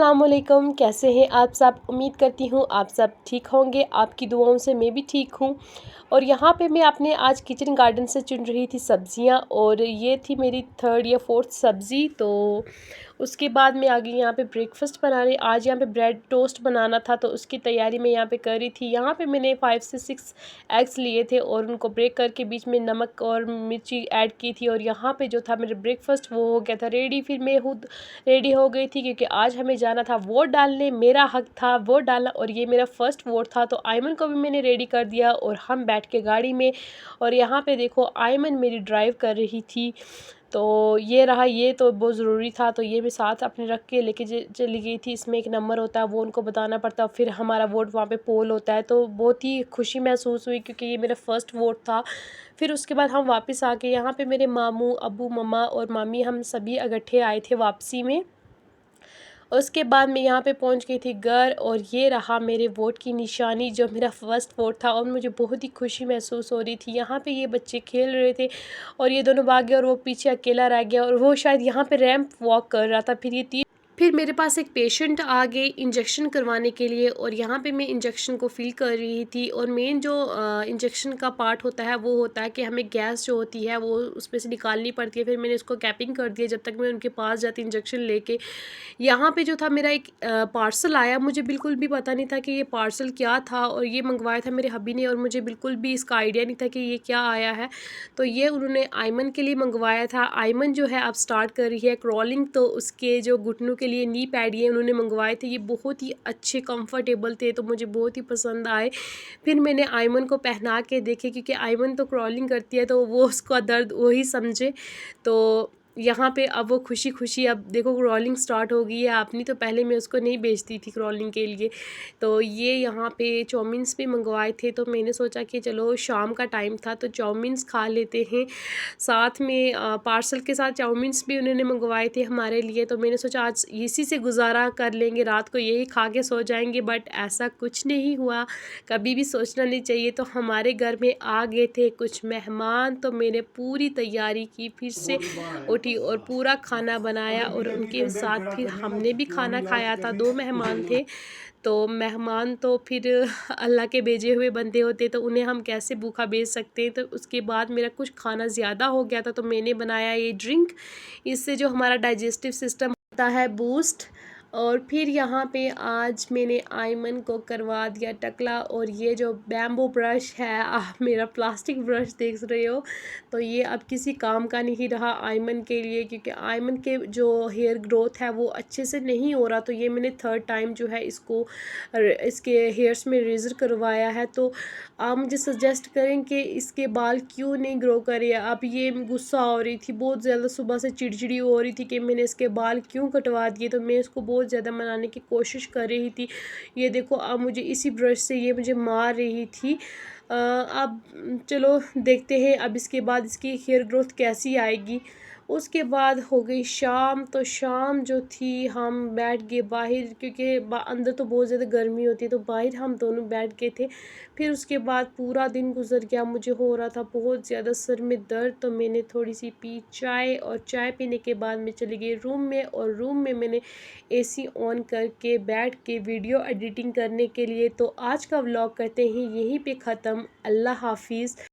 अस्सलामुअलैकुम, कैसे हैं आप सब। उम्मीद करती हूँ आप सब ठीक होंगे। आपकी दुआओं से मैं भी ठीक हूँ। और यहाँ पे मैं अपने आज किचन गार्डन से चुन रही थी सब्जियाँ, और ये थी मेरी थर्ड या फोर्थ सब्ज़ी। तो उसके बाद मैं आ गई यहाँ पे ब्रेकफास्ट बनाने। आज यहाँ पे ब्रेड टोस्ट बनाना था, तो उसकी तैयारी मैं यहाँ पे कर रही थी। यहाँ पे मैंने 5 से 6 एग्स लिए थे और उनको ब्रेक करके बीच में नमक और मिर्ची ऐड की थी। और यहाँ पे जो था मेरा ब्रेकफास्ट वो हो गया था रेडी। फिर मैं खुद रेडी हो गई थी क्योंकि आज हमें जाना था वोट डालने। मेरा हक था वोट डालना और ये मेरा फर्स्ट वोट था। तो आयमन को भी मैंने रेडी कर दिया और हम बैठ के गाड़ी में। और यहाँ पे देखो आयमन मेरी ड्राइव कर रही थी। तो ये रहा, ये तो बहुत ज़रूरी था, तो ये मैं साथ अपने रख के लेके चली गई थी। इसमें एक नंबर होता है, वो उनको बताना पड़ता है, फिर हमारा वोट वहाँ पे पोल होता है। तो बहुत ही खुशी महसूस हुई क्योंकि ये मेरा फ़र्स्ट वोट था। फिर उसके बाद हम वापस आ गए। यहाँ पे मेरे मामू, अब्बू, मम्मा और मामी हम सभी इकट्ठे आए थे वापसी में। उसके बाद मैं यहाँ पे पहुँच गई थी घर, और ये रहा मेरे वोट की निशानी जो मेरा फर्स्ट वोट था। और मुझे बहुत ही खुशी महसूस हो रही थी। यहाँ पे ये बच्चे खेल रहे थे और ये दोनों भाग गए और वो पीछे अकेला रह गया, और वो शायद यहाँ पे रैंप वॉक कर रहा था। फिर मेरे पास एक पेशेंट आ गए इंजेक्शन करवाने के लिए, और यहाँ पे मैं इंजेक्शन को फिल कर रही थी। और मेन जो इंजेक्शन का पार्ट होता है वो होता है कि हमें गैस जो होती है वो उसमें से निकालनी पड़ती है। फिर मैंने उसको कैपिंग कर दिया जब तक मैं उनके पास जाती इंजेक्शन लेके। यहाँ पे जो था मेरा एक पार्सल आया, मुझे बिल्कुल भी पता नहीं था कि ये पार्सल क्या था, और ये मंगवाया था मेरे हबी ने, और मुझे बिल्कुल भी इसका आइडिया नहीं था कि ये क्या आया है। तो ये उन्होंने आयमन के लिए मंगवाया था। आयमन जो है अब स्टार्ट कर रही है क्रॉलिंग, तो उसके जो घुटनों के लिए नी पैड ये उन्होंने मंगवाए थे। ये बहुत ही अच्छे कंफर्टेबल थे, तो मुझे बहुत ही पसंद आए। फिर मैंने आयमन को पहना के देखे क्योंकि आयमन तो क्रॉलिंग करती है तो वो उसका दर्द वही समझे। तो यहाँ पे अब वो खुशी खुशी अब देखो क्रॉलिंग स्टार्ट हो गई है अपनी। तो पहले मैं उसको नहीं भेजती थी क्रॉलिंग के लिए। तो ये यहाँ पे चाउमीन्स भी मंगवाए थे, तो मैंने सोचा कि चलो शाम का टाइम था तो चाउमीन्स खा लेते हैं। साथ में पार्सल के साथ चाउमीन्स भी उन्होंने मंगवाए थे हमारे लिए। तो मैंने सोचा आज इसी से गुजारा कर लेंगे, रात को यही खा के सो जाएंगे, बट ऐसा कुछ नहीं हुआ। कभी भी सोचना नहीं चाहिए। तो हमारे घर में आ गए थे कुछ मेहमान, तो मैंने पूरी तैयारी की, फिर से उठी और पूरा खाना बनाया, और उनके साथ फिर हमने भी खाना खाया था। 2 मेहमान थे। तो मेहमान तो फिर अल्लाह के भेजे हुए बंदे होते, तो उन्हें हम कैसे भूखा भेज सकते हैं। तो उसके बाद मेरा कुछ खाना ज़्यादा हो गया था, तो मैंने बनाया ये ड्रिंक। इससे जो हमारा डाइजेस्टिव सिस्टम होता है बूस्ट। और फिर यहाँ पे आज मैंने आयमन को करवा दिया टकला। और ये जो बैम्बू ब्रश है, आप मेरा प्लास्टिक ब्रश देख रहे हो, तो ये अब किसी काम का नहीं रहा आयमन के लिए, क्योंकि आयमन के जो हेयर ग्रोथ है वो अच्छे से नहीं हो रहा। तो ये मैंने थर्ड टाइम जो है इसके हेयर्स में रेज़र करवाया है। तो आप मुझे सजेस्ट करें कि इसके बाल क्यों नहीं ग्रो करे। अब ये गुस्सा हो रही थी बहुत ज़्यादा, सुबह से चिड़चिड़ी हो रही थी कि मैंने इसके बाल क्यों कटवा दिए। तो मैं इसको बहुत ज़्यादा मनाने की कोशिश कर रही थी। ये देखो अब मुझे इसी ब्रश से ये मुझे मार रही थी। अब चलो देखते हैं अब इसके बाद इसकी हेयर ग्रोथ कैसी आएगी। उसके बाद हो गई शाम। तो शाम जो थी हम बैठ गए बाहर, क्योंकि अंदर तो बहुत ज़्यादा गर्मी होती है, तो बाहर हम दोनों बैठ गए थे। फिर उसके बाद पूरा दिन गुजर गया, मुझे हो रहा था बहुत ज़्यादा सर में दर्द। तो मैंने थोड़ी सी पी चाय, और चाय पीने के बाद मैं चली गई रूम में, और रूम में मैंने एसी ऑन करके बैठ के वीडियो एडिटिंग करने के लिए। तो आज का व्लॉग करते हैं यहीं पे ख़त्म। अल्लाह हाफिज़।